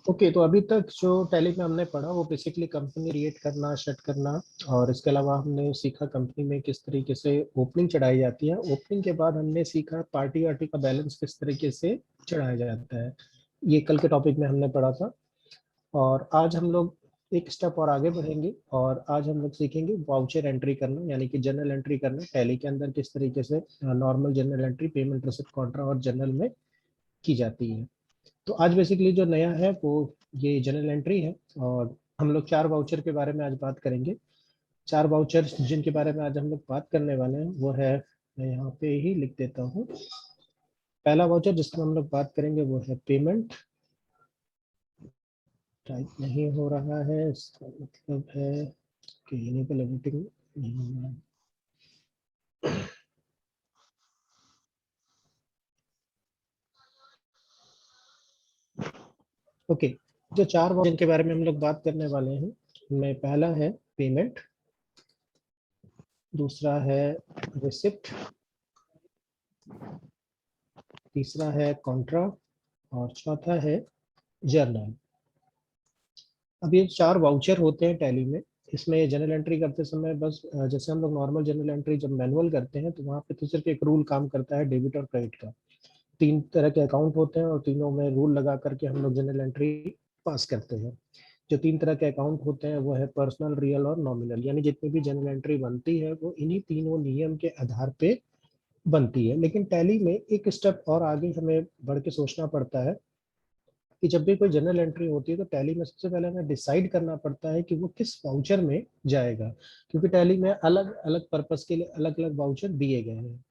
Okay, तो अभी तक जो टैली में हमने पढ़ा वो बेसिकली कंपनी क्रिएट करना, सेट करना, और इसके अलावा हमने सीखा कंपनी में किस तरीके से ओपनिंग चढ़ाई जाती है। ओपनिंग के बाद हमने सीखा पार्टी वार्टी का बैलेंस किस तरीके से चढ़ाया जाता है। ये कल के टॉपिक में हमने पढ़ा था। और आज हम लोग एक स्टेप और आगे बढ़ेंगे और आज हम लोग सीखेंगे वाउचर एंट्री करना, यानी कि जर्नल एंट्री करना टैली के अंदर किस तरीके से normal journal entry, payment, receipt, Contra और जर्नल में की जाती है। तो आज बेसिकली जो नया है वो ये जनरल एंट्री है। और हम लोग 4 वाउचर के बारे में आज बात करेंगे। 4 वाउचर जिनके बारे में आज हम लोग बात करने वाले हैं वो है, मैं यहाँ पे ही लिख देता हूँ। पहला वाउचर जिसमें हम लोग बात करेंगे वो है पेमेंट। टाइप नहीं हो रहा है, इसका मतलब है कि इनेबल एडिटिंग नहीं हो रहा है। ओके, जो 4 वाउचर जिनके बारे में हम लोग बात करने वाले हैं उनमें पहला है पेमेंट, दूसरा है रिसिप्ट, तीसरा है कॉन्ट्रा और चौथा है जर्नल। अब ये 4 वाउचर होते हैं टैली में। इसमें जनरल एंट्री करते समय बस जैसे हम लोग नॉर्मल जनरल एंट्री जब मैनुअल करते हैं तो वहाँ पे तो सिर्फ एक रूल काम करता है, डेबिट और क्रेडिट का। 3 तरह के अकाउंट होते हैं और तीनों में रूल लगा करके हम लोग जनरल एंट्री पास करते हैं। जो 3 तरह के अकाउंट होते हैं वो है पर्सनल, रियल और नॉमिनल, यानी जितनी भी जनरल एंट्री बनती है वो इन्हीं तीनों नियम के आधार पे बनती है। लेकिन टैली में एक स्टेप और आगे हमें बढ़ के सोचना पड़ता है कि जब भी कोई जनरल एंट्री होती है तो टैली में सबसे पहले हमें डिसाइड करना पड़ता है कि वो किस वाउचर में जाएगा, क्योंकि टैली में अलग अलग पर्पस के लिए अलग अलग वाउचर दिए गए हैं।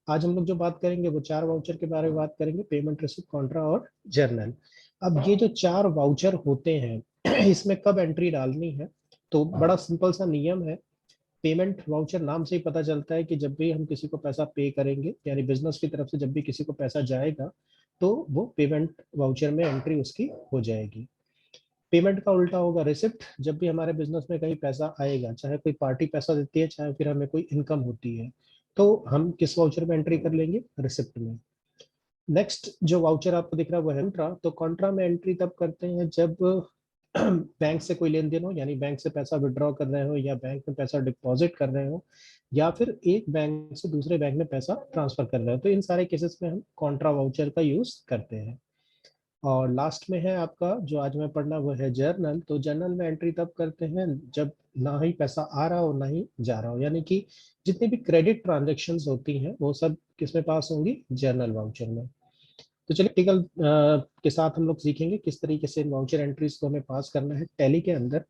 आज हम लोग जो बात करेंगे वो 4 वाउचर के बारे में बात करेंगे, पेमेंट, रिसिप्ट, कॉन्ट्रा और जर्नल। अब ये जो 4 वाउचर होते हैं इसमें कब एंट्री डालनी है, तो बड़ा सिंपल सा नियम है। पेमेंट वाउचर नाम से ही पता चलता है कि जब भी हम किसी को पैसा पे करेंगे, यानी बिजनेस की तरफ से जब भी किसी को पैसा जाएगा तो वो पेमेंट वाउचर में एंट्री उसकी हो जाएगी। पेमेंट का उल्टा होगा रिसिप्ट। जब भी हमारे बिजनेस में कहीं पैसा आएगा, चाहे कोई पार्टी पैसा देती है चाहे फिर हमें कोई इनकम होती है, तो हम किस वाउचर में एंट्री कर लेंगे, रिसिप्ट में। नेक्स्ट जो वाउचर आपको दिख रहा है वो है कॉन्ट्रा। तो कॉन्ट्रा में एंट्री तब करते हैं जब बैंक से कोई लेन देन हो, यानी बैंक से पैसा विड्रॉ कर रहे हो या बैंक में पैसा डिपॉजिट कर रहे हो या फिर एक बैंक से दूसरे बैंक में पैसा ट्रांसफर कर रहे हो, तो इन सारे केसेस में हम कॉन्ट्रा वाउचर का यूज करते हैं। और लास्ट में है आपका जो आज मैं पढ़ना वो है जर्नल। तो जर्नल में एंट्री तब करते हैं जब ना ही पैसा आ रहा हो ना ही जा रहा हो, यानी कि जितनी भी क्रेडिट ट्रांजेक्शन्स होती हैं वो सब किसमें पास होंगी, जर्नल वाउचर में। तो चलिए प्रैक्टिकल के साथ हम लोग सीखेंगे किस तरीके से इन वाउचर एंट्रीज को हमें पास करना है टैली के अंदर।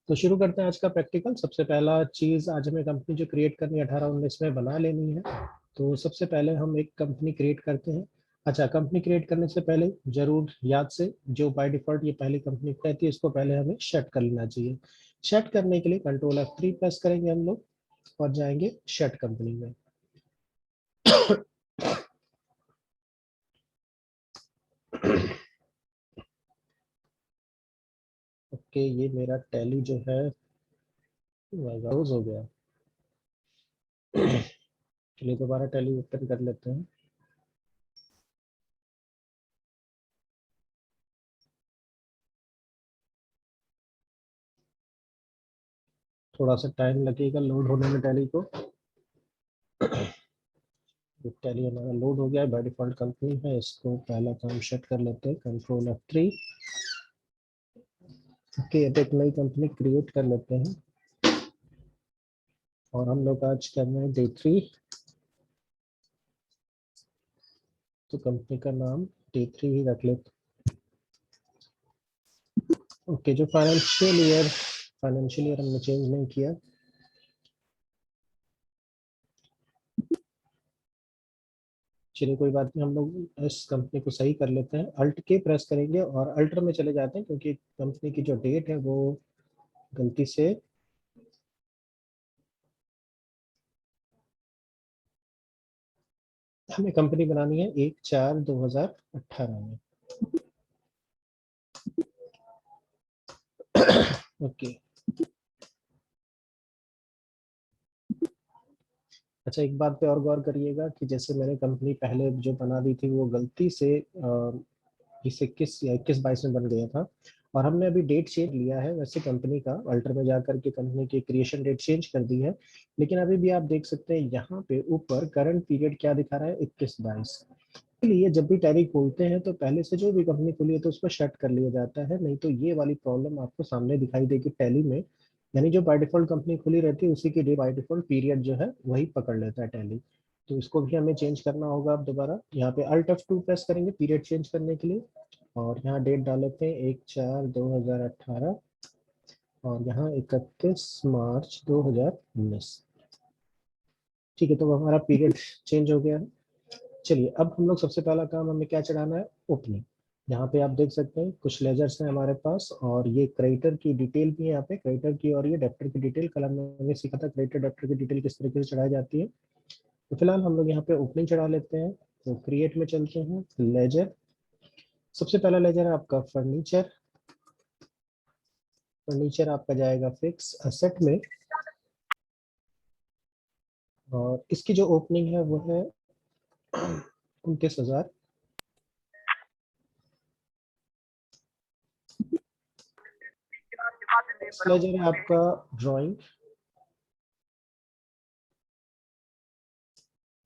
तो शुरू करते हैं आज का प्रैक्टिकल। सबसे पहला चीज, आज हमें कंपनी जो क्रिएट करनी है 18-19 में बना लेनी है। तो सबसे पहले हम एक कंपनी क्रिएट करते हैं। अच्छा, कंपनी क्रिएट करने से पहले जरूर याद से जो बाय डिफॉल्ट ये पहली कंपनी रहती है इसको पहले हमें सेट कर लेना चाहिए। सेट करने के लिए Ctrl+F3 प्रेस करेंगे हम लोग और जाएंगे सेट कंपनी में। ओके, ये मेरा टैली जो है क्लोज हो गया। चलिए दोबारा टैली ओपन कर लेते हैं। थोड़ा सा टाइम लगेगा लोड होने में टैली को। टैली हमारा लोड हो गया है, बाय डिफॉल्ट कंपनी है, इसको पहला काम सेट कर लेते हैं Ctrl+F3। ओके, अब एक नई कंपनी क्रिएट कर लेते हैं और हम लोग आज करना है D3। तो कंपनी का नाम D3 ही रख लेते हैं। ओके, जो फाइनेंशियल ईयर हमने चेंज नहीं किया। चलिए कोई बात नहीं, हम लोग इस कंपनी को सही कर लेते हैं। अल्ट के प्रेस करेंगे और अल्टर में चले जाते हैं क्योंकि कंपनी की जो डेट है वो गलती से हमें कंपनी बनानी है 1/4/2018 में। ओके। अच्छा, एक बात पे और गौर करिएगा कि जैसे मैंने कंपनी पहले जो बना दी थी वो गलती से 20 21 या 21 22 में बन गया था। और हमने अभी डेट चेंज लिया है वैसे कंपनी का, अल्टर में जाकर के कंपनी की क्रिएशन डेट चेंज कर दी है। लेकिन अभी भी आप देख सकते हैं यहाँ पे ऊपर करंट पीरियड क्या दिखा रहा है, 21-22। इसलिए जब भी टैली खोलते हैं तो पहले से जो भी कंपनी खुली है तो उसको शट कर लिया जाता है, नहीं तो ये वाली प्रॉब्लम आपको सामने दिखाई देगी टैली में। यानी जो बाय डिफॉल्ट कंपनी खुली रहती है उसी की डे बाय डिफॉल्ट पीरियड जो है वही पकड़ लेता है टैली। तो इसको भी हमें चेंज करना होगा। अब दोबारा यहाँ पे अल्ट F2 प्रेस करेंगे पीरियड चेंज करने के लिए, और यहाँ डेट डाल लेते हैं 1/4/2018, और यहाँ 31 मार्च 2019। ठीक है, तो हमारा पीरियड चेंज हो गया है। चलिए अब हम लोग सबसे पहला काम हमें क्या चढ़ाना है, ओपनिंग। यहाँ पे आप देख सकते हैं कुछ लेजर्स हैं हमारे पास, और ये क्रेडिटर की डिटेल भी है यहाँ पे, क्रेडिटर की और ये डेप्टर की डिटेल। कल हमने सीखा था क्रेडिटर डेप्टर की डिटेल किस तरीके से चढ़ाई जाती है। तो फिलहाल हम लोग यहाँ पे ओपनिंग चढ़ा लेते हैं। तो क्रिएट में चलते हैं, लेजर। सबसे पहला लेजर है आपका फर्नीचर। फर्नीचर आपका जाएगा फिक्स असेट में, और इसकी जो ओपनिंग है वो है 29,000। लेजर है आपका ड्राइंग,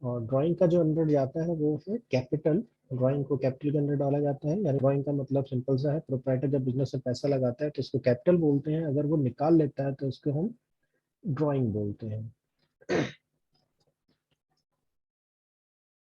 और ड्राइंग का जो अंडर जाता है वो है कैपिटल। ड्राइंग को कैपिटल के अंदर डाला जाता है। यानी ड्राइंग का मतलब सिंपल सा है, प्रोप्राइटर जब बिजनेस में पैसा लगाता है तो इसको कैपिटल बोलते हैं, अगर वो निकाल लेता है तो उसको हम ड्राइंग बोलते हैं।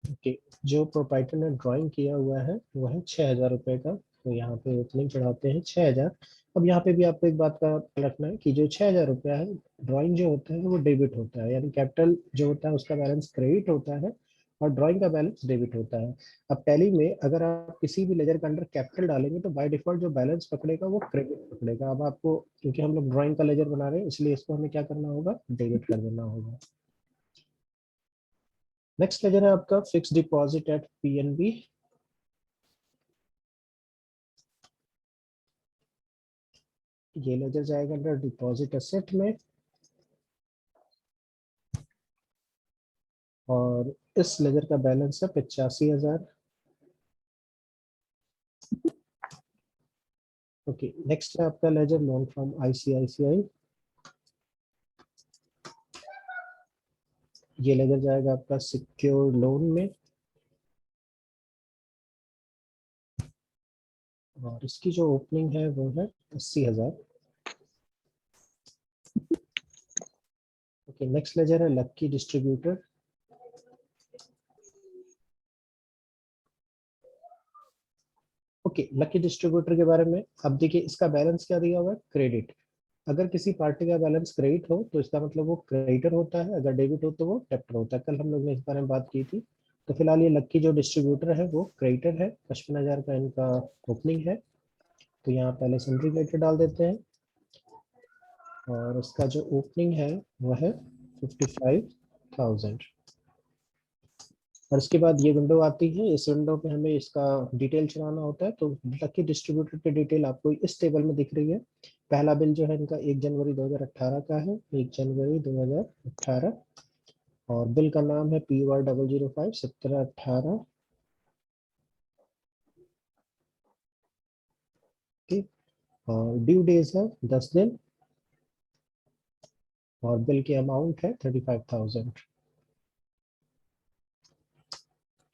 ओके, जो प्रोप्राइटर ने ड्राइंग किया हुआ है वो है 6,000 रुपये का। तो यहाँ पे ओपनिंग चढ़ाते हैं 6,000। अब यहाँ पे भी आपको एक बात का रखना है कि जो 6,000 रुपया है, ड्राइंग जो होता है वो डेबिट होता है, यानी कैपिटल जो होता है उसका बैलेंस क्रेडिट होता है और ड्राइंग का बैलेंस डेबिट होता है। अब टैली में अगर आप किसी भी लेजर के अंडर कैपिटल डालेंगे तो बाय डिफॉल्ट जो बैलेंस पकड़ेगा वो क्रेडिट पकड़ेगा। अब आपको, क्योंकि हम लोग ड्राइंग का लेजर बना रहे हैं इसलिए इसको हमें क्या करना होगा, डेबिट कर देना होगा। नेक्स्ट लेजर है आपका फिक्स डिपॉजिट एट PNB। ये लेजर जाएगा अंडर डिपॉजिट एसेट में, और इस लेजर का बैलेंस है 85,000। ओके, नेक्स्ट है आपका लेजर लोन फ्रॉम ICICI। ये लेजर जाएगा आपका सिक्योर लोन में, और इसकी जो ओपनिंग है वो है 80,000। ओके, नेक्स्ट लेजर है लक्की डिस्ट्रीब्यूटर। ओके, लकी डिस्ट्रीब्यूटर के बारे में अब देखिए, इसका बैलेंस क्या दिया हुआ है, क्रेडिट। अगर किसी पार्टी का बैलेंस क्रेडिट हो तो इसका मतलब वो क्रेडिटर होता है, अगर डेबिट हो तो वो डेब्टर होता है। कल हम लोग ने इस बारे में बात की थी। तो फिलहाल ये लक्की जो डिस्ट्रीब्यूटर है वो क्रेडिटर है, 55,000 का इनका ओपनिंग है। तो यहाँ पहले सैलरी क्रेडिटर डाल देते हैं, और उसका जो ओपनिंग है वह है 55,000। और इसके बाद ये विंडो आती है, इस विंडो पे हमें इसका डिटेल चलाना होता है। तो लकी डिस्ट्रीब्यूटर की डिटेल आपको इस टेबल में दिख रही है। पहला बिल जो है इनका 1 जनवरी 2018 का है, 1 जनवरी 2018। और बिल का नाम है PUR 005 1718। ठीक, और ड्यू डेज है 10 दिन, और बिल की अमाउंट है 35,000।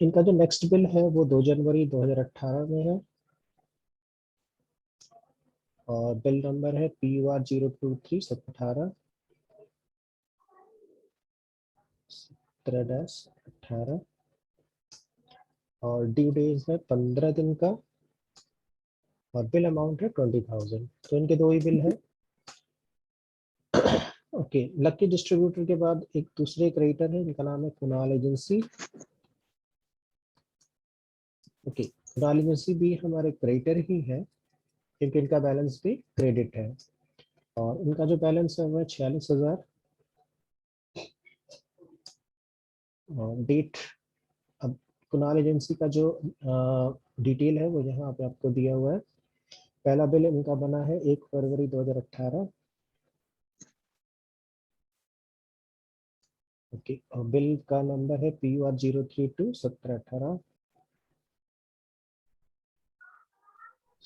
इनका जो नेक्स्ट बिल है वो 2 जनवरी 2018 में है, और बिल नंबर है PUR 023 1718। और ड्यू डेज है 15 दिन का, और बिल अमाउंट है 20,000। तो इनके दो ही बिल है। ओके, लकी डिस्ट्रीब्यूटर के बाद एक दूसरे क्रेडिटर है, इनका नाम है Kunal agency. Okay, Kunal agency भी हमारे क्रेडिटर ही है, क्योंकि इनका बैलेंस भी क्रेडिट है, और इनका जो बैलेंस है वह 46,000। और डेट, अब कुणाल एजेंसी का जो डिटेल है वो यहाँ पे आपको दिया हुआ है। पहला बिल इनका बना है 1 फरवरी 2018। ओके, और बिल का नंबर है PUR 032 1718।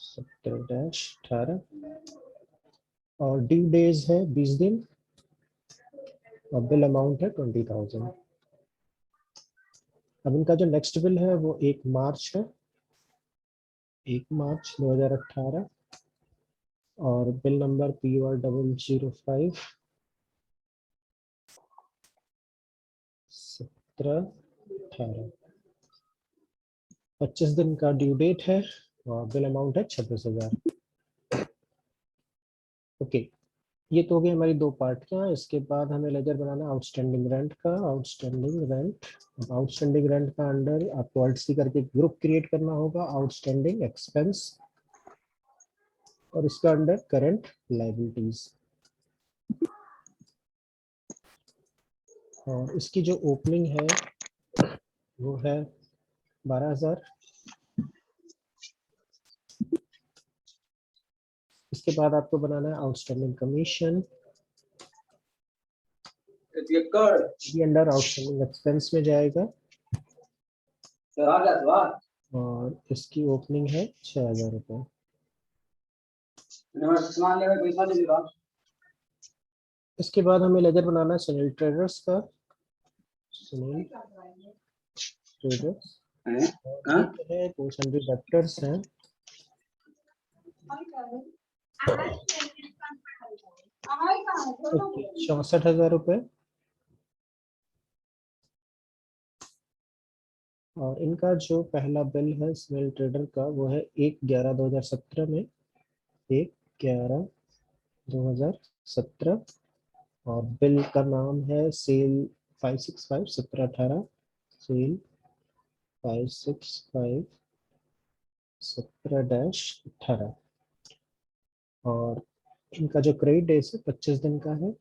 17-18 और ड्यू डेज है 20 दिन और बिल अमाउंट है 20,000। अब इनका जो नेक्स्ट बिल है वो 1 मार्च है, 1 मार्च 2018 और बिल नंबर PR005 17-18। 25 दिन का ड्यू डेट है और बिल अमाउंट है 26,000। ओके, ये तो हो गई हमारी दो पार्टियां। इसके बाद हमें लेजर बनाना आउटस्टैंडिंग रेंट का। आउटस्टैंडिंग रेंट, आउटस्टैंडिंग रेंट का अंडर आपको Alt C करके ग्रुप क्रिएट करना होगा, आउटस्टैंडिंग एक्सपेंस, और इसका अंडर करंट लायबिलिटीज। और इसकी जो ओपनिंग है वो है 12,000। इसके बाद आपको बनाना है आउटस्टैंडिंग कमीशन, ये अंडर आउटस्टैंडिंग एक्सपेंस में जाएगा और इसकी ओपनिंग है 6,000 रुपये। इसके बाद हमें लेजर बनाना है सुनील ट्रेडर्स का। सुनील ट्रेडर्स ये जो है पोर्शन डिडक्टर्स हैं, 64,000 रुपये। और इनका जो पहला बिल है सुनील ट्रेडर का वो है 1/11/2017 में, 1/11/2017 और बिल का नाम है सेल 565 17/18, सेल 565 17-18। और इनका जो क्रेडिट डेज है 25 दिन का है।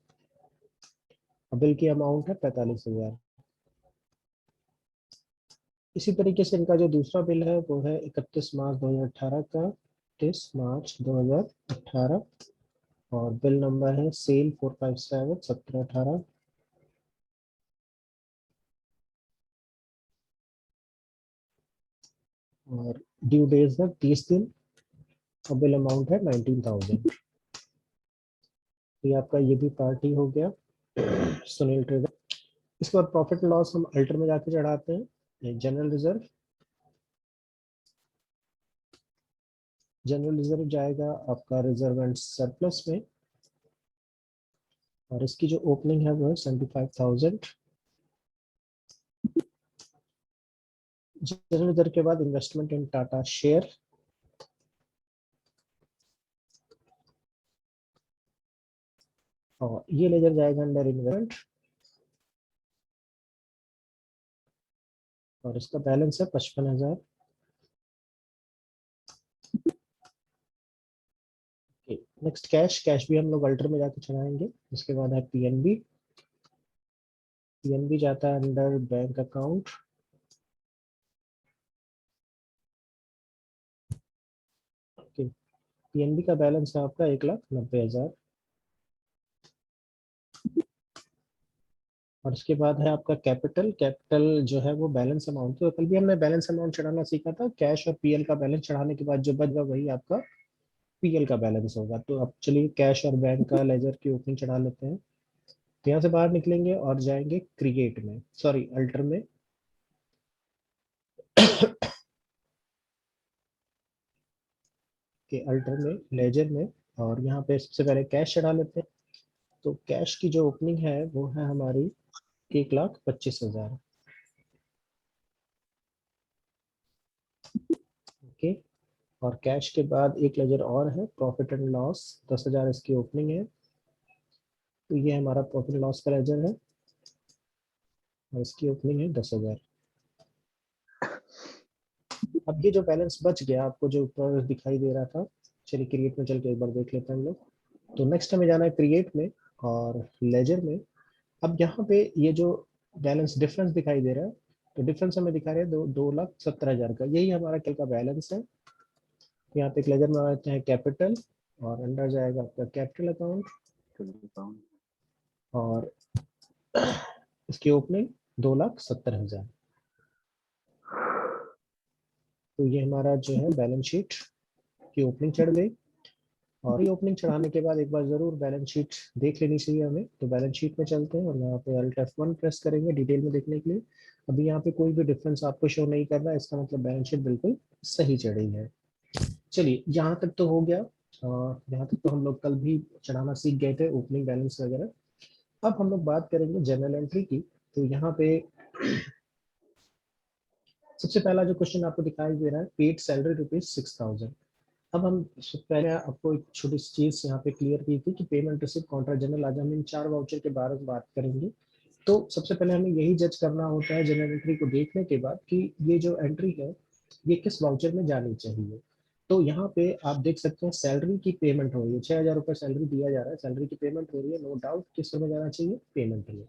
बिल की अमाउंट है 45,000। इसी तरीके से इनका जो दूसरा बिल है वो है 31 मार्च 2018 का, 31 मार्च 2018 और बिल नंबर है सेल 457 17-18। और ड्यू डेज है 30 दिन और बिल अमाउंट है 19,000। ये आपका ये भी पार्टी हो गया सुनील ट्रेडर। इसके बाद प्रॉफिट लॉस हम अल्टर में जाके चढ़ाते हैं। जनरल रिजर्व, जनरल रिजर्व जाएगा आपका रिजर्व एंड सरप्लस में और इसकी जो ओपनिंग है वो है 75,000। जनरल रिजर्व के बाद इन्वेस्टमेंट इन टाटा शेयर, और ये लेजर जाएगा अंडर इन्वेस्टमेंट और इसका बैलेंस है 55,000। नेक्स्ट कैश, कैश भी हम लोग अल्टर में जाके चढ़ाएंगे। इसके बाद है पीएनबी, पीएनबी जाता है अंडर बैंक अकाउंट। पीएनबी का बैलेंस है आपका 1,90,000। और उसके बाद है आपका कैपिटल, कैपिटल जो है वो बैलेंस अमाउंट, तो कल भी हमने बैलेंस अमाउंट चढ़ाना सीखा था। कैश और पीएल का बैलेंस चढ़ाने के बाद जो बचेगा वही आपका पीएल का बैलेंस होगा। तो अब चलिए कैश और बैंक का लेजर की ओपनिंग चढ़ा लेते हैं। तो यहाँ से बाहर निकलेंगे और जाएंगे क्रिएट में, सॉरी अल्टर में। के अल्टर में, लेजर में, और यहाँ पे सबसे पहले कैश चढ़ा लेते हैं। तो कैश की जो ओपनिंग है वो है हमारी 1,25,000। ओके, और कैश के बाद एक लेजर और है प्रॉफिट एंड लॉस, 10,000 इसकी ओपनिंग है। तो ये हमारा प्रॉफिट लॉस का लेजर है और इसकी ओपनिंग है 10,000। अब ये जो बैलेंस बच गया आपको जो ऊपर दिखाई दे रहा था, चलिए क्रिएट में चल के एक बार देख लेते हैं हम लोग। तो नेक्स्ट हमें जाना है क्रिएट में और लेजर में। अब यहाँ पे ये जो बैलेंस डिफरेंस दिखाई दे रहा है, तो डिफरेंस हमें दिखा रहे हैं 2,17,000 का, यही हमारा कल का बैलेंस है। यहाँ पे एक लेजर में आते हैं कैपिटल और अंडर जाएगा आपका कैपिटल अकाउंट और इसकी ओपनिंग 2,70,000। तो ये हमारा जो है बैलेंस शीट की ओपनिंग चढ़ गई, और ये ओपनिंग चढ़ाने के बाद एक बार जरूर बैलेंस शीट देख लेनी चाहिए हमें। तो बैलेंस शीट में चलते हैं और यहाँ पे Alt F1 प्रेस करेंगे डिटेल में देखने के लिए। अभी यहाँ पे कोई भी डिफरेंस आपको शो नहीं कर रहा है, इसका मतलब बैलेंस शीट बिल्कुल सही चढ़ी है। चलिए यहाँ तक तो हो गया। यहाँ तक तो हम लोग कल भी चढ़ाना सीख गए थे, ओपनिंग बैलेंस वगैरह। अब हम लोग बात करेंगे जनरल एंट्री की। तो यहाँ पे सबसे पहला जो क्वेश्चन आपको दिखाई दे रहा है, पेड सैलरी ₹6,000। अब हम पहले आपको एक छोटी सी चीज यहाँ पे क्लियर की थी कि पेमेंट रिसिप्ट कॉन्ट्रा जनरल, आज हम इन 4 वाउचर के बारे में बात करेंगे। तो सबसे पहले हमें यही जज करना होता है जनरल एंट्री को देखने के बाद कि ये जो एंट्री है ये किस वाउचर में जानी चाहिए। तो यहाँ पे आप देख सकते हैं सैलरी की पेमेंट हो रही है, 6,000 रुपये सैलरी दिया जा रहा है, सैलरी की पेमेंट हो रही है, नो डाउट किस में जाना चाहिए, पेमेंट में।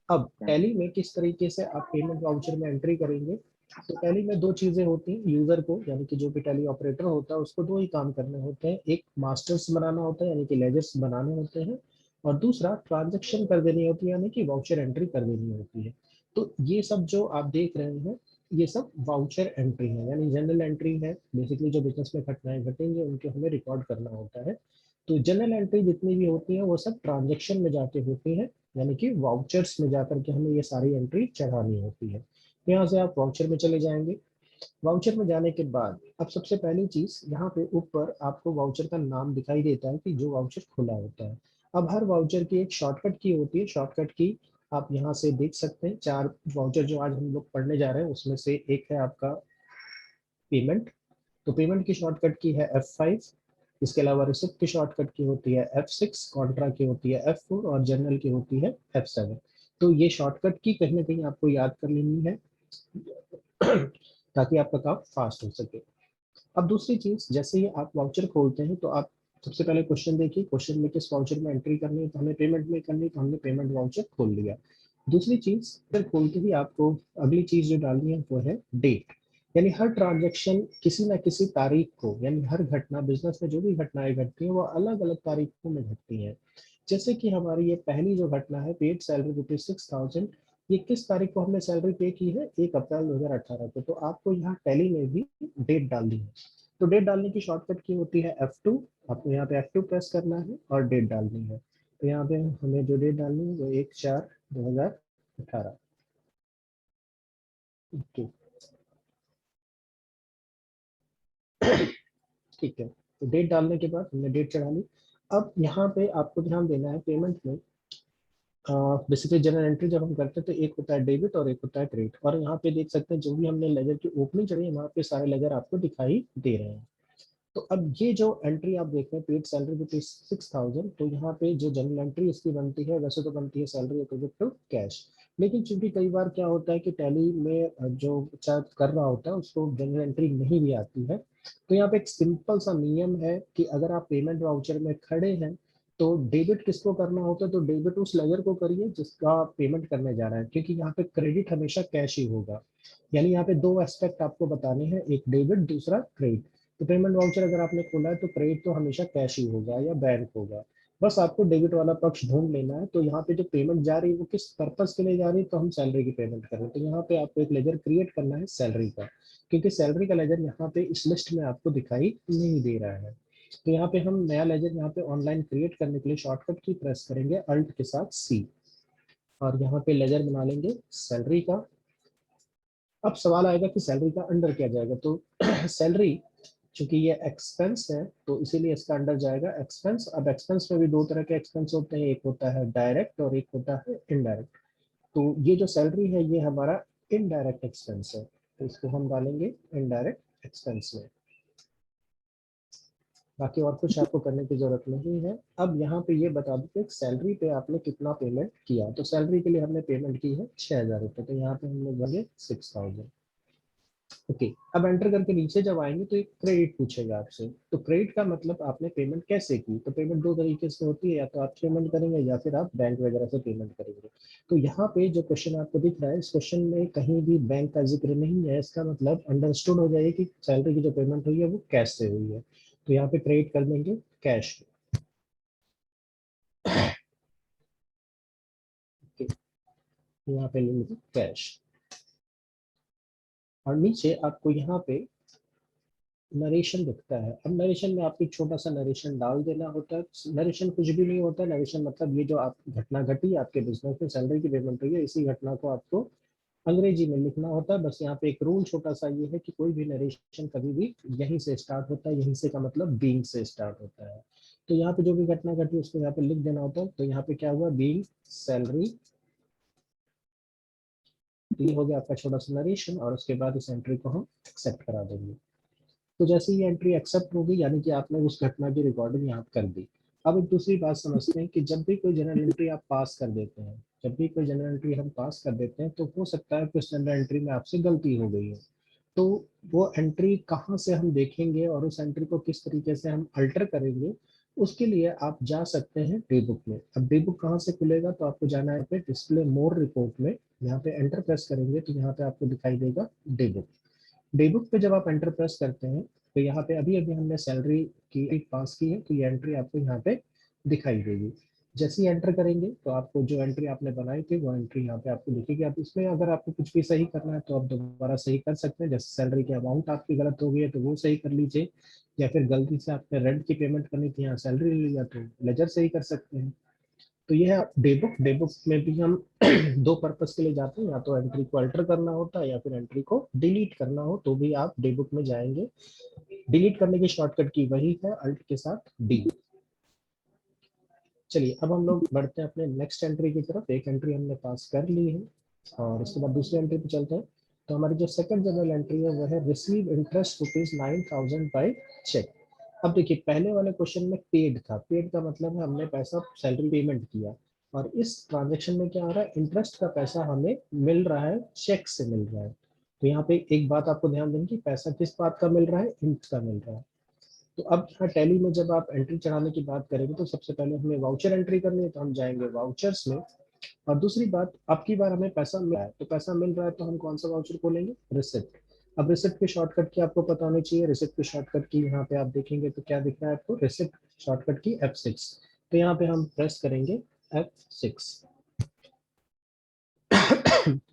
अब टैली में किस तरीके से आप पेमेंट वाउचर में एंट्री करेंगे। तो टैली में दो चीजें होती हैं, यूजर को यानी कि जो भी टैली ऑपरेटर होता है उसको दो ही काम करने होते हैं, एक मास्टर्स बनाना होता है यानी कि लेजर्स बनाने होते हैं, और दूसरा ट्रांजेक्शन कर देनी होती है यानी कि वाउचर एंट्री कर देनी होती है। तो ये सब जो आप देख रहे हैं ये सब वाउचर एंट्री है, यानी जनरल एंट्री है। बेसिकली जो बिजनेस में घटनाएं घटेंगे उनको हमें रिकॉर्ड करना होता है। तो जनरल एंट्री जितनी भी होती है वो सब ट्रांजेक्शन में जाके होती है, यानी कि वाउचर्स में जाकर के हमें ये सारी एंट्री चढ़ानी होती है। तो यहाँ से आप वाउचर में चले जाएंगे। वाउचर में जाने के बाद अब सबसे पहली चीज यहाँ पे ऊपर आपको वाउचर का नाम दिखाई देता है कि जो वाउचर खुला होता है। अब हर वाउचर की एक शॉर्टकट की होती है, शॉर्टकट की आप यहाँ से देख सकते हैं। 4 वाउचर जो आज हम लोग पढ़ने जा रहे हैं उसमें से एक है आपका पेमेंट। तो पेमेंट की शॉर्टकट की है F5। इसके अलावा रिसिप्ट की शॉर्टकट की होती है F6, कॉन्ट्रा की होती है F4 और जनरल की होती है F7। तो ये शॉर्टकट की कहीं ना कहीं आपको याद कर लेनी है ताकि आपका काम फास्ट हो सके। अब दूसरी चीज, जैसे ही आप वाउचर खोलते हैं तो आप सबसे पहले क्वेश्चन देखिए, क्वेश्चन में किस वाउचर में एंट्री करनी है, तो हमें पेमेंट में करनी है तो हमने पेमेंट वाउचर खोल लिया। दूसरी चीज, फिर खोलते ही आपको अगली चीज जो डालनी है वो है डेट। यानी हर ट्रांजेक्शन किसी ना किसी तारीख को, यानी हर घटना बिजनेस में जो भी घटनाएं घटती हैं वो अलग अलग तारीखों में घटती हैं। जैसे कि हमारी ये पहली जो घटना है, पेड सैलरी ₹6,000, ये किस तारीख को हमने सैलरी पे की है, 1 अप्रैल 2018 को। तो आपको यहाँ टैली में भी डेट डालनी है। तो डेट डालने की शॉर्टकट की होती है F2। आपको यहाँ पे F2 प्रेस करना है और डेट डालनी है। तो यहाँ पे हमें जो डेट डालनी है वो 1/4/2018। ठीक ठीक है, तो डेट डालने के बाद हमने डेट चढ़ा ली। अब यहाँ पे आपको ध्यान देना है पेमेंट में, बेसिकली जनरल एंट्री जब हम करते हैं तो एक होता है डेबिट और एक होता है क्रेडिट। और यहाँ पे देख सकते हैं जो भी हमने लेजर की ओपनिंग चढ़ी है वहाँ पे सारे लेजर आपको दिखाई दे रहे हैं। तो अब ये जो एंट्री आप देख रहे हैं, पेड सैलरी ₹6,000, तो यहाँ पे जो जनरल एंट्री इसकी बनती है, वैसे तो बनती है सैलरी क्रेडिट टू कैश। लेकिन चूंकि कई बार क्या होता है कि टैली में जो बच्चा कर रहा होता है उसको जनरल एंट्री नहीं भी आती है। तो यहाँ पे एक सिंपल सा नियम है कि अगर आप पेमेंट वाउचर में खड़े हैं तो डेबिट किसको करना होता है, तो डेबिट उस लेजर को करिए जिसका आप पेमेंट करने जा रहे हैं, क्योंकि यहाँ पे क्रेडिट हमेशा कैश ही होगा। यानी यहाँ पे दो एस्पेक्ट आपको बताने हैं, एक डेबिट दूसरा क्रेडिट। तो पेमेंट वाउचर अगर आपने खोला है तो क्रेडिट तो हमेशा कैश ही होगा या बैंक होगा। बस आपको डेबिट वाला पक्ष ढूंढ लेना है। तो यहाँ पे जो पेमेंट जा रही है वो किस पर्पस के लिए जा रही है, तो हम सैलरी की पेमेंट कर रहे हैं, तो यहाँ पे आपको एक लेजर क्रिएट करना है सैलरी का, क्योंकि सैलरी का लेजर यहाँ पे इस लिस्ट में आपको दिखाई नहीं दे रहा है। तो यहाँ पे हम नया लेजर यहाँ पे ऑनलाइन क्रिएट करने के लिए शॉर्टकट की प्रेस करेंगे अल्ट के साथ C, और यहाँ पे लेजर बना लेंगे सैलरी का। अब सवाल आएगा कि सैलरी का अंडर क्या जाएगा, तो सैलरी चूंकि ये एक्सपेंस है तो इसीलिए इसका अंडर जाएगा एक्सपेंस। अब एक्सपेंस में भी दो तरह के एक्सपेंस होते हैं, एक होता है डायरेक्ट और एक होता है इनडायरेक्ट। तो ये जो सैलरी है ये हमारा इनडायरेक्ट एक्सपेंस है, तो इसको हम डालेंगे इनडायरेक्ट एक्सपेंस में। बाकी और कुछ आपको करने की जरूरत नहीं है। अब यहाँ पे ये बता दो कि सैलरी पे आपने कितना पेमेंट किया, तो सैलरी के लिए हमने पेमेंट की है 6,000 रुपये, तो यहाँ पे हम लोग भरेंगे 6,000। ओके, अब एंटर करके नीचे जब आएंगे तो एक क्रेडिट पूछेगा आपसे। तो क्रेडिट का मतलब आपने पेमेंट कैसे की, तो पेमेंट दो तरीके से होती है, या तो आप पेमेंट करेंगे या फिर आप बैंक वगैरह से पेमेंट करेंगे। तो यहाँ पे जो क्वेश्चन आपको दिख रहा है इस क्वेश्चन में कहीं भी बैंक का जिक्र नहीं है, इसका मतलब अंडरस्टूड हो जाए कि सैलरी की जो पेमेंट हुई है वो कैश से हुई है। तो यहाँ पे क्रेडिट कर देंगे कैश। यहाँ पे ले लीजिए कैश, और नीचे आपको यहाँ पे नरेशन दिखता है। अब नरेशन में आपको एक छोटा सा नरेशन डाल देना होता है। नरेशन कुछ भी नहीं होता। नरेशन मतलब ये जो आप घटना घटी आपके बिजनेस में, सैलरी की पेमेंट हुई है, इसी घटना को आपको अंग्रेजी में लिखना होता है। बस यहाँ पे एक रूल छोटा सा ये है कि कोई भी नरेशन कभी भी यहीं से स्टार्ट होता है। यहीं से का मतलब बीइंग से स्टार्ट होता है। तो यहाँ पे जो भी घटना घटी उसको यहाँ पे लिख देना होता है। तो यहाँ पे क्या हुआ, बीइंग सैलरी, ये हो गया आपका छोटा सा नरेशन, और उसके बाद इस एंट्री को हम एक्सेप्ट करा देंगे। तो जैसे ही एंट्री एक्सेप्ट होगी यानी कि आपने उस घटना की रिकॉर्डिंग यहाँ कर दी। अब एक दूसरी बात समझते हैं कि जब भी कोई जनरल एंट्री आप पास कर देते हैं, जब भी कोई जनरल एंट्री हम पास कर देते हैं, तो हो सकता है कि उस जनरल एंट्री में आपसे गलती हो गई है। तो वो एंट्री कहाँ से हम देखेंगे और उस एंट्री को किस तरीके से हम अल्टर करेंगे, उसके लिए आप जा सकते हैं डे बुक में। अब डे बुक कहाँ से खुलेगा, तो आपको जाना है पे डिस्प्ले मोर रिपोर्ट में, यहाँ पे एंटर प्रेस करेंगे तो यहाँ पे आपको दिखाई देगा डे बुक। डे बुक पे जब आप एंटर प्रेस करते हैं तो यहाँ पे अभी अभी हमने सैलरी की एक पास की है, तो ये एंट्री आपको यहाँ पे दिखाई देगी। जैसे ही एंटर करेंगे तो आपको जो एंट्री आपने बनाई थी वो एंट्री यहाँ पे आपको दिखेगी। आप इसमें अगर आपको कुछ भी सही करना है तो आप दोबारा सही कर सकते हैं। जैसे सैलरी की अमाउंट आपकी गलत हो गई है तो वो सही कर लीजिए, या फिर गलती से आपने रेंट की पेमेंट करनी थी, यहाँ सैलरी ले लिया तो लेजर सही कर सकते हैं। तो ये है डे बुक। डे बुक में भी हम दो पर्पस के लिए जाते हैं, या तो एंट्री को अल्टर करना होता है या फिर एंट्री को डिलीट करना हो तो भी आप डे बुक में जाएंगे। डिलीट करने की शॉर्टकट की वही है, अल्ट के साथ डी। चलिए अब हम लोग बढ़ते हैं अपने नेक्स्ट एंट्री की तरफ। एक एंट्री हमने पास कर ली है और उसके बाद दूसरी एंट्री पे चलते हैं। तो हमारी जो सेकंड जनरल एंट्री है वो है रिसीव इंटरेस्ट ₹9,000 बाय चेक। अब देखिए पहले वाले क्वेश्चन में पेड था, पेड का मतलब है हमने पैसा सैलरी पेमेंट किया, और इस ट्रांजेक्शन में क्या आ रहा है, इंटरेस्ट का पैसा हमें मिल रहा है, चेक से मिल रहा है। तो यहाँ पे एक बात आपको ध्यान देंगे, पैसा किस बात का मिल रहा है, इंट का मिल रहा है। तो अब यहाँ टैली में जब आप एंट्री चढ़ाने की बात करेंगे तो सबसे पहले हमें वाउचर एंट्री करनी है, तो हम जाएंगे वाउचर्स में। और दूसरी बात, अब की बार हमें पैसा मिला है, तो पैसा मिल रहा है तो हम कौन सा वाउचर खोलेंगे, रिसिप्ट। अब रिसिप्ट की शॉर्टकट की आपको पता होनी चाहिए। रिसिप्ट की शॉर्टकट की यहाँ पे आप देखेंगे तो क्या दिख रहा है आपको, रिसिप्ट शॉर्टकट की F6। तो यहाँ पे हम प्रेस करेंगे F6।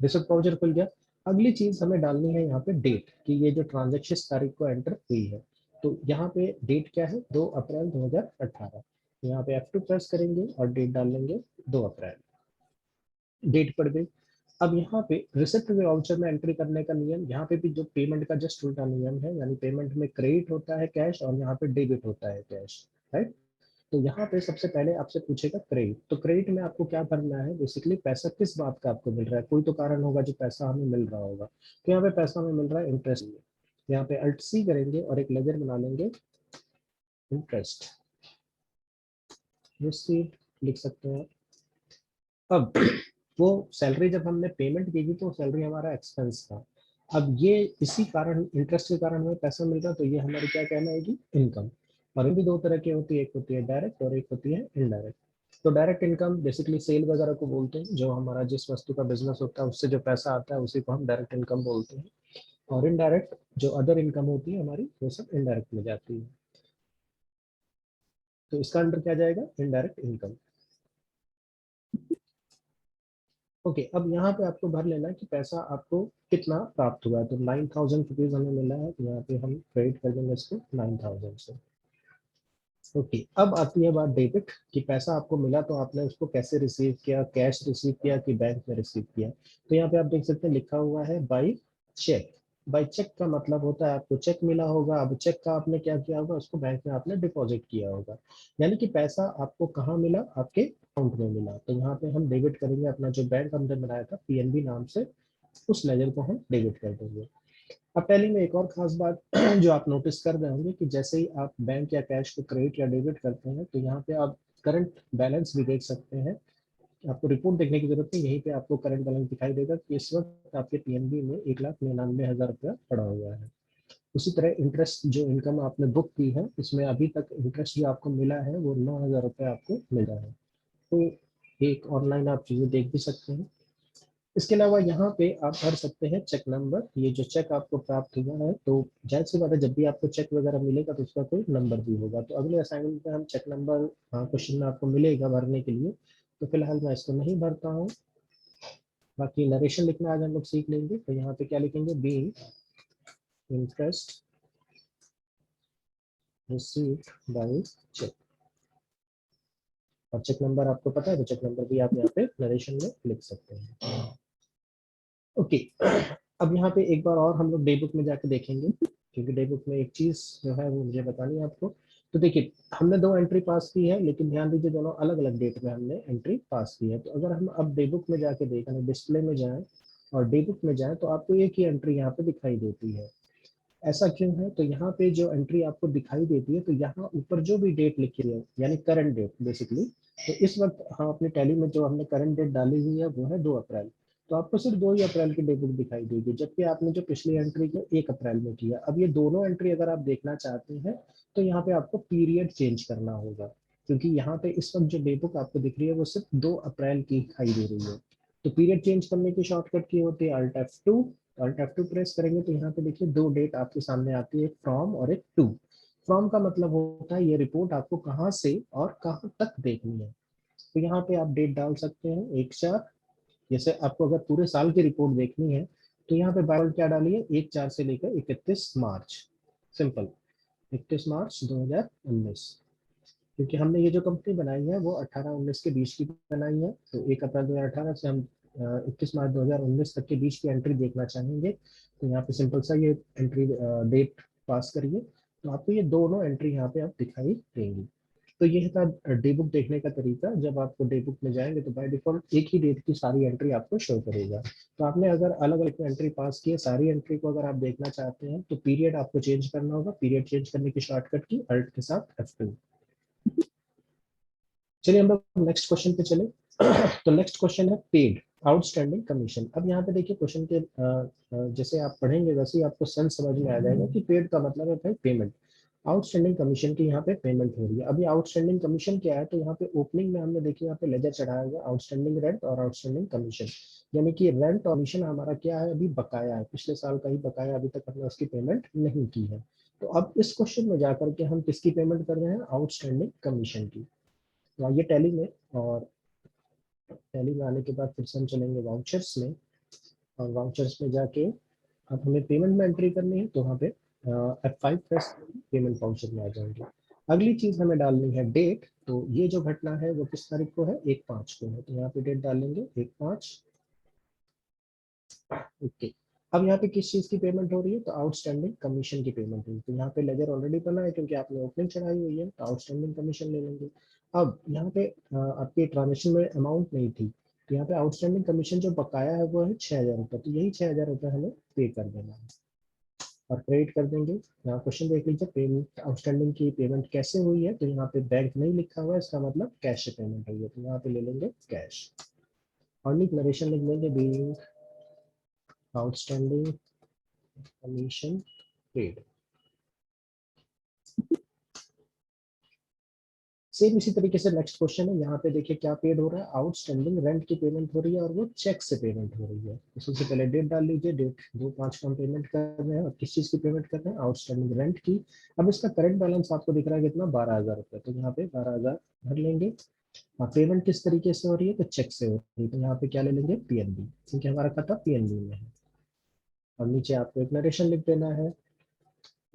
रिसिप्ट वाउचर खुल गया। अगली चीज हमें डालनी है यहाँ पे डेट, कि ये जो ट्रांजेक्शन तारीख को एंटर हुई है। तो यहाँ पे डेट क्या है, 2 अप्रैल 2018। यहाँ पे F2 प्रेस करेंगे और डेट डाल लेंगे 2 अप्रैल। डेट पड़ गई। अब यहाँ पे रिसिप्ट में वाउचर में एंट्री करने का नियम, यहाँ पे भी जो पेमेंट का जस्ट उल्टा नियम है, यानी पेमेंट में क्रेडिट होता है कैश और यहाँ पे डेबिट होता है कैश, राइट। तो यहाँ पे सबसे पहले आपसे पूछेगा क्रेडिट। तो क्रेडिट में आपको क्या भरना है, बेसिकली पैसा किस बात का आपको मिल रहा है, कोई तो कारण होगा जो पैसा हमें मिल रहा होगा। तो यहाँ पे पैसा हमें मिल रहा है इंटरेस्ट। यहाँ पे अल्ट सी करेंगे और एक लेजर बना लेंगे, इंटरेस्ट रिसीव लिख सकते हैं। अब वो सैलरी जब हमने पेमेंट की थी तो सैलरी हमारा एक्सपेंस था। अब ये इसी कारण, इंटरेस्ट के कारण हमें पैसा मिल रहा, तो ये हमारी क्या कहलाएगी, इनकम। और ये भी दो तरह की होती है, एक होती है डायरेक्ट और एक होती है इनडायरेक्ट। तो डायरेक्ट इनकम बेसिकली सेल वगैरह को बोलते हैं, जो हमारा जिस वस्तु का बिजनेस होता है उससे जो पैसा आता है उसी को हम डायरेक्ट इनकम बोलते हैं। और इनडायरेक्ट जो अदर इनकम होती है हमारी, वो सब इनडायरेक्ट में जाती है। तो इसका अंडर क्या जाएगा, इनडायरेक्ट इनकम। ओके, अब यहाँ पे आपको भर लेना है कि पैसा आपको कितना प्राप्त हुआ है। तो 9,000 रुपीज हमें मिला है, तो यहाँ पे हम क्रेडिट कर देंगे इसको 9,000 से। ओके, अब आती है बात डेबिट, कि पैसा आपको मिला तो आपने उसको कैसे रिसीव किया, कैश रिसीव किया कि बैंक में रिसीव किया। तो यहाँ पे आप देख सकते हैं लिखा हुआ है बाई चेक। बाई चेक का मतलब होता है आपको चेक मिला होगा। अब चेक का आपने क्या किया होगा, उसको बैंक में आपने डिपॉजिट किया होगा। यानी कि पैसा आपको कहाँ मिला, आपके अकाउंट में मिला। तो यहाँ पे हम डेबिट करेंगे अपना जो बैंक हमने बनाया था पीएनबी नाम से, उस लेजर को हम डेबिट कर देंगे। अब टैली में एक और खास बात जो आप नोटिस कर रहे होंगे, कि जैसे ही आप बैंक या कैश को क्रेडिट या डेबिट करते हैं तो यहाँ पे आप करंट बैलेंस भी देख सकते हैं। आपको रिपोर्ट देखने की जरूरत नहीं, यहीं पे आपको करंट बैलेंस दिखाई देगा कि इस वक्त आपके पीएनबी में 1,99,000 रुपया पड़ा हुआ है। उसी तरह इंटरेस्ट जो इनकम आपने बुक की है, इसमें अभी तक इंटरेस्ट जो आपको मिला है वो 9,000 रुपये आपको मिला है। तो एक ऑनलाइन आप चीजें देख भी सकते हैं। इसके अलावा यहाँ पे आप भर सकते हैं चेक नंबर। ये जो चेक आपको प्राप्त हुआ है, तो जाहिर सी बात है जब भी आपको चेक वगैरह मिलेगा तो उसका कोई नंबर भी होगा। तो अगले असाइनमेंट में हम चेक नंबर क्वेश्चन में आपको मिलेगा भरने के लिए। तो फिलहाल मैं इसको नहीं भरता हूँ। बाकी नरेशन लिखना आज हम लोग सीख लेंगे। तो यहाँ पे क्या लिखेंगे, be interest received by cheque. और चेक नंबर आपको पता है, तो चेक नंबर भी आप यहाँ पे नरेशन में लिख सकते हैं। ओके, अब यहाँ पे एक बार और हम लोग डे बुक में जाके देखेंगे, क्योंकि डे बुक में एक चीज जो है वो मुझे बतानी है आपको। तो देखिए, हमने दो एंट्री पास की है, लेकिन ध्यान दीजिए दोनों अलग अलग डेट में हमने एंट्री पास की है। तो अगर हम अब डे बुक में जाके देखें, डिस्प्ले में जाएं और डे बुक में जाएं, तो आपको एक ही एंट्री यहाँ पे दिखाई देती है। ऐसा क्यों है? तो यहाँ पे जो एंट्री आपको दिखाई देती है, तो यहाँ ऊपर जो भी डेट लिखी है यानी करंट डेट बेसिकली, तो इस वक्त हम अपने टैली में जो हमने करंट डेट डाली हुई है वो है 2 अप्रैल। तो आपको सिर्फ 2 ही अप्रैल की डे बुक दिखाई देगी, जबकि आपने जो पिछली एंट्री की 1 अप्रैल में किया। अब ये दोनों एंट्री अगर आप देखना चाहते हैं, तो यहाँ पे आपको पीरियड चेंज करना होगा, क्योंकि यहाँ पे इस वक्त जो डे बुक आपको दिख रही है वो सिर्फ 2 अप्रैल की दिखाई दे रही है। तो पीरियड चेंज करने की शॉर्टकट की होती है Alt+F2। Alt+F2 प्रेस करेंगे तो यहाँ पे देखिए दो डेट आपके सामने आती है, एक फ्रॉम और एक टू। फ्रॉम का मतलब होता है ये रिपोर्ट आपको कहाँ से और कहाँ तक देखनी है। तो यहाँ पे आप डेट डाल सकते हैं 1/4। जैसे आपको अगर पूरे साल की रिपोर्ट देखनी है, तो यहाँ पे बाय क्या डालिए, 1/4 से लेकर 31 मार्च। सिंपल, 31 मार्च 2019। क्योंकि हमने ये जो कंपनी बनाई है वो 18-19 के बीच की बनाई है, तो 1 अप्रैल 2018 से हम 21 मार्च 2019 तक के बीच की एंट्री देखना चाहेंगे। तो यहाँ पे सिंपल सा ये एंट्री डेट पास करिए, तो आपको ये दोनों एंट्री यहाँ पे आप दिखाई देंगी। तो ये था डे बुक देखने का तरीका। जब आपको डे बुक में जाएंगे तो बाय डिफॉल्ट एक ही डेट की सारी एंट्री आपको शो करेगा। तो आपने अगर अलग अलग एंट्री पास की है, सारी एंट्री को अगर आप देखना चाहते हैं, तो पीरियड आपको चेंज करना होगा। पीरियड चेंज करने की शॉर्टकट की अल्ट के साथ F2। चलिए हम लोग नेक्स्ट क्वेश्चन पे चले। तो नेक्स्ट क्वेश्चन है पेड आउटस्टैंडिंग कमीशन। अब यहाँ पे देखिए क्वेश्चन के जैसे आप पढ़ेंगे वैसे ही आपको सेंस समझ में आ जाएगा कि पेड का मतलब है भाई पेमेंट। आउटस्टैंडिंग कमीशन की यहाँ पे पेमेंट हो रही है। अभी आउटस्टैंडिंग कमीशन क्या है? तो यहाँ पे ओपनिंग में हमने देखिए यहाँ पे लेजर चढ़ाया हुआ आउटस्टैंडिंग रेंट और आउटस्टैंडिंग कमीशन। यानी कि रेंट और कमीशन हमारा क्या है, अभी बकाया है, पिछले साल का ही बकाया, अभी तक हमने उसकी पेमेंट नहीं की है। तो अब इस क्वेश्चन में जाकर के हम किसकी पेमेंट कर रहे हैं? आउटस्टैंडिंग कमीशन की। तो आइए टैली में, और टैली में आने के बाद फिर से हम चलेंगे वाउचर्स में, और वाउचर्स में जाके अब हमें पेमेंट में एंट्री करनी है, तो वहाँ पे F5 प्रेस पेमेंट वाउचर में आ जाएंगे। अगली चीज हमें डालनी है डेट। तो ये जो घटना है वो किस तारीख को है? 1/5 को है, तो यहाँ पे डेट डालेंगे 1/5। ओके, अब यहाँ पे किस चीज की पेमेंट हो रही है? तो आउटस्टैंडिंग कमीशन की पेमेंट हुई। तो यहाँ पे लेजर ऑलरेडी बना है क्योंकि आपने ओपनिंग चढ़ाई हुई है, तो आउटस्टैंडिंग कमीशन ले लेंगे। अब यहाँ पे आपके ट्रांजेक्शन में अमाउंट नहीं थी, तो यहाँ पे आउटस्टैंडिंग कमीशन जो बकाया है वो है 6,000 रुपये। तो यही 6,000 रुपये हमें पे कर देना है और क्रेडिट कर देंगे। यहाँ क्वेश्चन देख लीजिए, पेमेंट आउटस्टैंडिंग की पेमेंट कैसे हुई है? तो यहाँ पे बैंक नहीं लिखा हुआ है, इसका मतलब कैश से पेमेंट हुई है, तो यहाँ पे ले लेंगे कैश। और डिक्लेरेशन लिख लेंगे being outstanding commission paid. Same इसी तरीके से नेक्स्ट क्वेश्चन है, यहाँ पे देखिए क्या पेड हो रहा है? आउटस्टैंडिंग रेंट की पेमेंट हो रही है, और वो चेक से पेमेंट हो रही है। तो सबसे पहले डेट डाल लीजिए, डेट 2/5 को हम पेमेंट कर रहे हैं, और किस चीज की पेमेंट कर रहे हैं? आउटस्टैंडिंग रेंट की। अब इसका करंट बैलेंस आपको दिख रहा है कितना? 12,000 रुपये। तो यहाँ पे 12,000 भर लेंगे। और पेमेंट किस तरीके से हो रही है? तो चेक से हो रही है, तो यहाँ पे क्या ले लेंगे? PNB, क्योंकि हमारा खाता PNB में है। और नीचे आपको एक नरेशन लिख देना है,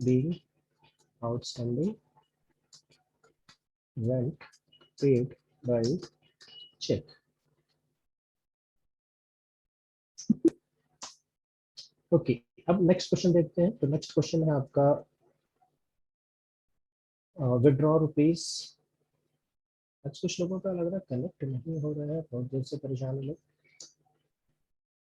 being outstanding rent paid by cheque. Okay, अब नेक्स्ट क्वेश्चन देखते हैं। तो नेक्स्ट क्वेश्चन है आपका विड्रॉ रुपीज। आज कुछ लोगों का लग रहा है कनेक्ट नहीं हो रहा है, बहुत देर से परेशान है लोग।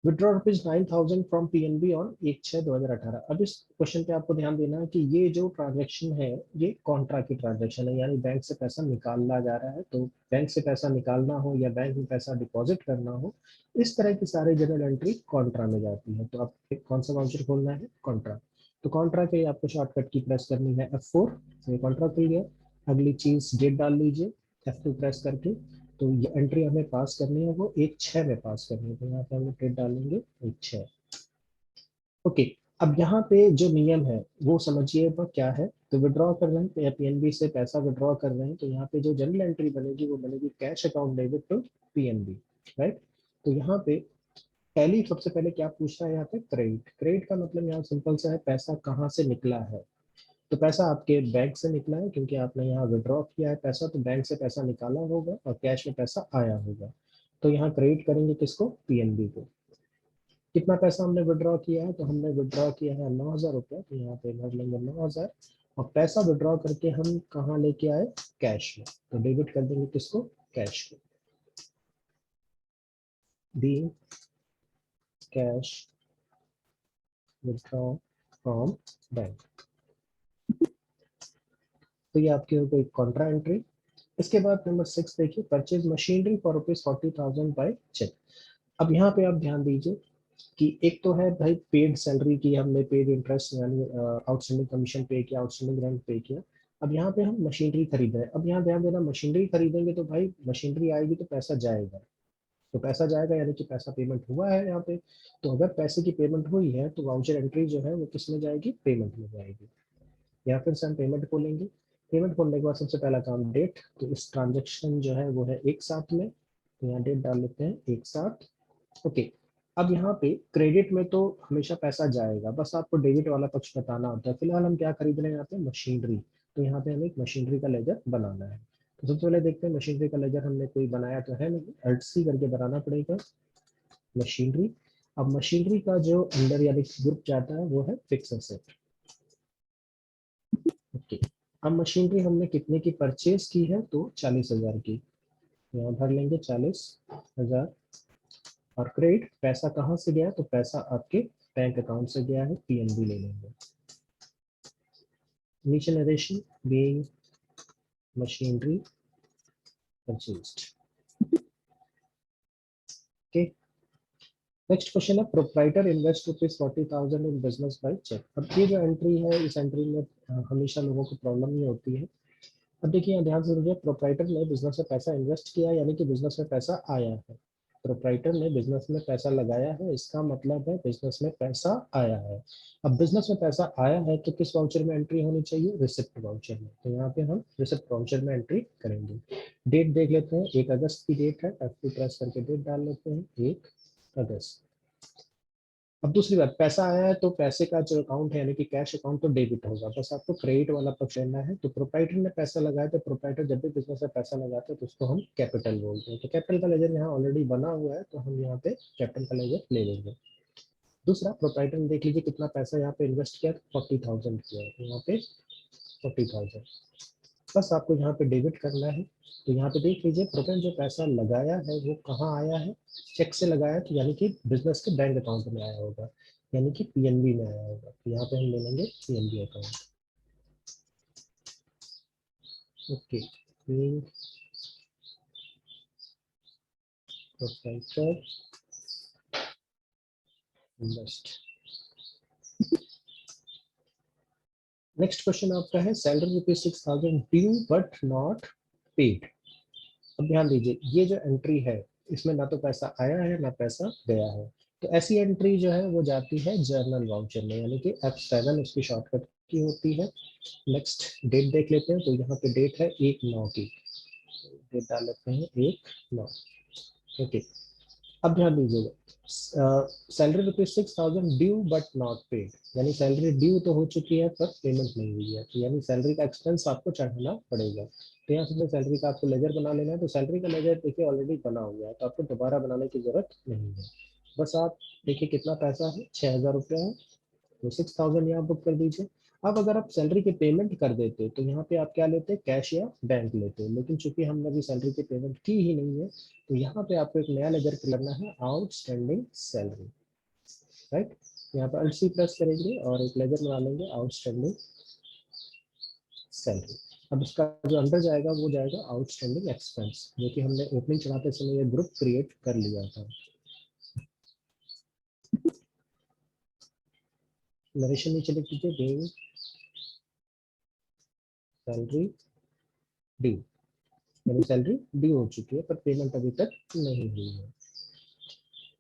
Withdraw rupees 9,000 from PNB on 1/6/2018। अब इस क्वेश्चन पे आपको ध्यान देना है कि ये जो ट्रांजेक्शन है ये कॉन्ट्रा की ट्रांजेक्शन है, यानी बैंक से पैसा निकालना जा रहा है। तो बैंक से पैसा निकालना हो या बैंक में पैसा डिपॉजिट करना हो, इस तरह की सारी जनरल एंट्री कॉन्ट्रा में जाती है। तो आप कौन सा वाउचर खोलना है? कॉन्ट्रा। तो कॉन्ट्रा के लिए आपको शॉर्टकट की प्रेस करनी है F4। तो ये कॉन्ट्रा खुल गया। अगली चीज डेट डाल लीजिए F2 प्रेस करके। तो ये एंट्री हमें पास करनी है वो 1/6 में पास करनी है, तो यहाँ पे हम डेट डालेंगे 1/6। ओके, अब यहाँ पे जो नियम है वो समझिए वो क्या है। तो विड्रॉ कर रहे हैं तो या PNB से पैसा विड्रॉ कर रहे हैं, तो यहाँ पे जो जनरल एंट्री बनेगी वो बनेगी cash account debit to PNB, right. तो यहाँ पे पहली सबसे पहले क्या पूछना है? यहाँ पे क्रेडिट। क्रेडिट का मतलब यहाँ सिंपल सा है, पैसा कहाँ से निकला है। तो पैसा आपके बैंक से निकला है क्योंकि आपने यहाँ विड्रॉ किया है पैसा, तो बैंक से पैसा निकाला होगा और कैश में पैसा आया होगा। तो यहाँ क्रेडिट करेंगे किसको, पीएनबी को। कितना पैसा हमने विड्रॉ किया है, तो हमने विड्रॉ किया है 9,000 रुपया, तो यहाँ पे भर लेंगे 9,000। और पैसा विड्रॉ करके हम कहाँ लेके आए, कैश में, तो डेबिट कर देंगे किसको, कैश को। दी कैश विड्रॉ फ्रॉम बैंक। तो ये आपके ऊपर एक कॉन्ट्रा एंट्री। इसके बाद नंबर 6 देखिए, purchase machinery for ₹40,000 by cheque. अब यहाँ पे आप ध्यान दीजिए कि एक तो है भाई पेड सैलरी की, हमने पेड इंटरेस्ट यानी आउटस्टैंडिंग कमीशन पे किया, आउटस्टैंडिंग रेंट पे किया। अब यहाँ पे हम मशीनरी खरीद रहे हैं। अब यहाँ ध्यान देना, मशीनरी खरीदेंगे तो भाई मशीनरी आएगी तो पैसा जाएगा, तो पैसा जाएगा यानी कि पैसा पेमेंट हुआ है यहाँ पे। तो अगर पैसे की पेमेंट हुई है तो वाउचर एंट्री जो है वो किस में जाएगी, पेमेंट में जाएगी। या फिर से हम पेमेंट खोलेंगे। पेमेंट खोलने के बाद सबसे पहला काम डेट, तो इस ट्रांजेक्शन जो है वो है एक साथ में, तो यहाँ डेट डाल लेते हैं एक साथ। ओके। अब यहाँ पे क्रेडिट में तो हमेशा पैसा जाएगा, बस आपको डेबिट वाला पक्ष बताना होता है। फिलहाल हम क्या खरीद रहे हैं यहाँ पे, मशीनरी। तो यहाँ पे हमें एक मशीनरी का लेजर बनाना है। तो सबसे पहले देखते हैं मशीनरी का लेजर हमने कोई बनाया तो है नहीं, अल्ट सी करके बनाना पड़ेगा मशीनरी। अब मशीनरी का जो अंडर यानी ग्रुप जाता है वो है फिक्स एसेट। ओके। अब मशीनरी हमने कितने की परचेज की है, तो 40,000 की, यहाँ भर लेंगे 40,000। और क्रेडिट पैसा कहाँ से गया, तो पैसा आपके बैंक अकाउंट से गया है, पीएनबी ले लेंगे। नीचे narration being machinery purchased. Okay. Next question है, proprietor invest ₹40,000 in business by cheque. अब ये जो एंट्री है, इस एंट्री में हमेशा लोगों को प्रॉब्लम नहीं होती है। अब देखिए यहाँ ध्यान से देखिए, प्रोप्राइटर ने बिजनेस में पैसा इन्वेस्ट किया यानी कि बिजनेस में पैसा आया है। प्रोप्राइटर ने बिजनेस में पैसा लगाया है, इसका मतलब है बिजनेस में पैसा आया है। अब बिजनेस में पैसा आया है तो किस वाउचर में एंट्री होनी चाहिए, रिसिप्ट वाउचर में। तो यहाँ पे हम रिसिप्ट वाउचर में एंट्री करेंगे। डेट देख लेते हैं, 1 अगस्त की डेट है, F2 प्रेस करके डेट डाल लेते हैं, 1 अगस्त। अब दूसरी बात, पैसा आया है तो पैसे का जो अकाउंट है यानी कि कैश अकाउंट तो डेबिट होगा, बस आपको क्रेडिट वाला पक्ष लेना है। तो प्रोप्राइटर ने पैसा लगाया, तो प्रोप्राइटर जब भी बिजनेस में पैसा लगाता है तो उसको हम कैपिटल बोलते हैं। तो कैपिटल का लेजर यहाँ ऑलरेडी बना हुआ है, तो हम यहाँ पे कैपिटल का लेजर ले लेंगे। दूसरा, प्रोप्राइटर ने देख लीजिए कितना पैसा यहाँ पे इन्वेस्ट किया, 40,000 किया है, तो यहाँ पे 40,000। बस आपको यहाँ पे डेबिट करना है। तो यहाँ पे देख लीजिए प्रोपेन जो पैसा लगाया है वो कहाँ आया है, चेक से लगाया, तो यानी कि बिजनेस के बैंक अकाउंट में आया होगा, यानी कि पीएनबी में आया होगा। तो यहाँ पे हम ले लेंगे PNB account. Okay. Proprietor invest. Next question आपका है, salary ₹6,000 due but not paid. अब ध्यान दीजिए, ये जो एंट्री है इसमें ना तो पैसा आया है ना पैसा गया है। तो ऐसी एंट्री जो है वो जाती है जर्नल वाउचर में, यानी कि F7 उसकी शॉर्टकट की होती है। नेक्स्ट डेट देख लेते हैं, तो यहाँ पे डेट है 1/9 की, डेट डाल लेते हैं 1/9। ओके। अब ध्यान दीजिएगा, salary ₹6,000 due but not paid, यानी सैलरी ड्यू तो हो चुकी है पर पेमेंट नहीं हुई है, तो यानी सैलरी का एक्सपेंस आपको चढ़ाना पड़ेगा। तो यहाँ से सैलरी का आपको लेजर बना लेना है। तो सैलरी का लेजर देखिए ऑलरेडी बना हुआ है, तो आपको दोबारा बनाने की जरूरत नहीं है। बस आप देखिए कितना पैसा है, 6,000 रुपया है, तो 6,000 यहाँ बुक कर दीजिए। अब अगर आप सैलरी की पेमेंट कर देते तो यहाँ पे आप क्या लेते, कैश या बैंक लेते, लेकिन चूंकि हमने अभी सैलरी की पेमेंट की ही नहीं है, तो यहाँ पे आपको एक नया लेजर करना है, आउटस्टैंडिंग सैलरी। राइट। यहाँ पर अल्ट सी प्रेस करेंगे और एक लेजर बना लेंगे, आउटस्टैंडिंग सैलरी। अब इसका जो अंदर जाएगा वो जाएगा आउटस्टैंडिंग एक्सपेंस, जो कि हमने ओपनिंग चढ़ाते समय ये ग्रुप क्रिएट कर लिया था। नरेशन नीचे लिख दीजिए, बेइंग सैलरी ड्यू, यानी सैलरी ड्यू हो चुकी है पर पेमेंट अभी तक नहीं हुई है।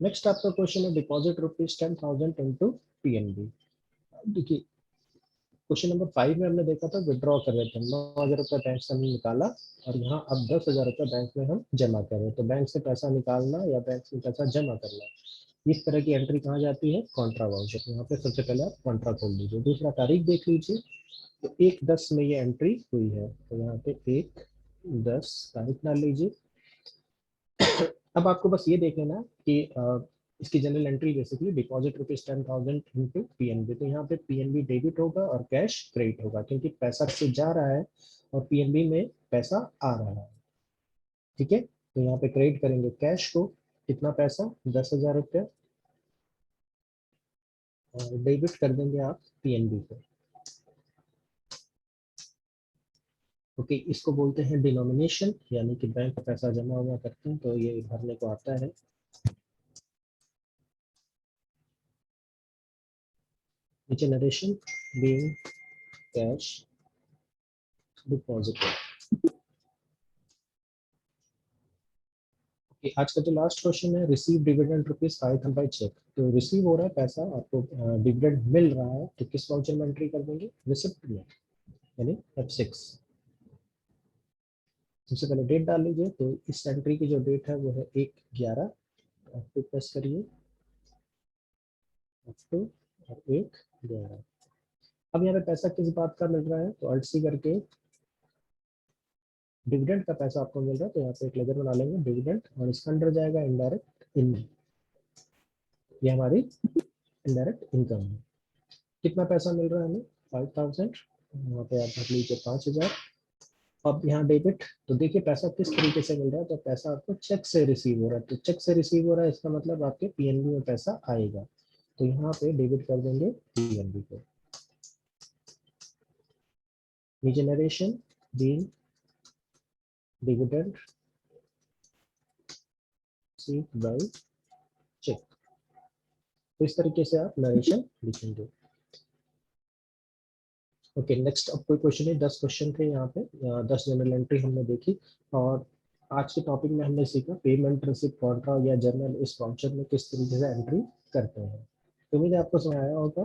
नेक्स्ट आपका क्वेश्चन है, डिपॉजिट ₹10,000 इनटू पीएनबी। देखिए क्वेश्चन नंबर 5 में हमने देखा था विड्रॉ कर रहे थे, 9,000 रुपये बैंक से हमने निकाला और यहाँ अब 10,000 रुपये बैंक में हम जमा कर रहे हैं। तो बैंक से पैसा निकालना या बैंक से पैसा जमा करना, इस तरह की एंट्री कहाँ जाती है, कॉन्ट्रा वाउचर। यहाँ पे सबसे पहले आप कॉन्ट्रा खोल लीजिए। दूसरा तारीख देख लीजिए, तो 1/10 में ये एंट्री हुई है, तो यहाँ पे 1/10 तारीख डाल लीजिए। अब आपको बस ये देख लेना कि इसकी general entry basically deposit ₹10,000 into PNB, तो यहाँ पे पीएनबी डेबिट होगा और कैश क्रेडिट होगा, क्योंकि पैसा से जा रहा है और पीएनबी में पैसा आ रहा है। ठीक है, तो यहाँ पे क्रेडिट करेंगे कैश को, कितना पैसा, 10,000 रुपया, और डेबिट कर देंगे आप पीएनबी को। ओके, इसको बोलते हैं डिनोमिनेशन, यानी कि बैंक का पैसा जमा हुआ करते हैं तो ये भरने को आता है। नीचे नरेशन बीइंग कैश डिपॉजिटेड। आज का जो लास्ट क्वेश्चन है, रिसीव डिविडेंड ₹500 बाय चेक। तो रिसीव हो रहा है पैसा, आपको डिविडेंड मिल रहा है, तो किस वाउचर में एंट्री कर देंगे, रिसिप्ट में, यानी F6। सबसे पहले डेट डाल लीजिए, तो इस एंट्री की जो डेट है वो है 1/11। F2 प्रेस करिए, F2 और 1/11। अब यहाँ पे पैसा किस बात का मिल रहा है, तो Alt C करके डिविडेंड का पैसा आपको मिल रहा है, तो यहाँ पे एक लेजर बना लेंगे डिविडेंड, और इसका अंडर जाएगा इनडायरेक्ट इनकम। ये हमारी इनडायरेक्ट इनकम है। कितना पैसा मिल रहा है हमें, 5,000। यहाँ पे आप भर लीजिए 5,000। अब यहाँ डेबिट, तो देखिए पैसा किस तरीके से मिल रहा है, तो पैसा आपको चेक से रिसीव हो रहा है, तो चेक से रिसीव हो रहा है, इसका मतलब आपके पीएनबी में पैसा आएगा, तो यहाँ पे डेबिट कर देंगे पीएनबी को। नीचे narration being dividend received by cheque, तो इस तरीके से आप नरेशन लिखेंगे। ओके, नेक्स्ट अब कोई क्वेश्चन है, 10 क्वेश्चन थे यहाँ पे, 10 जनरल एंट्री हमने देखी, और आज के टॉपिक में हमने सीखा पेमेंट रिसिप्ट कॉन्ट्रा या जर्नल इस वाउचर में किस तरीके से एंट्री करते हैं। तो उम्मीद है आपको समझ आया होगा।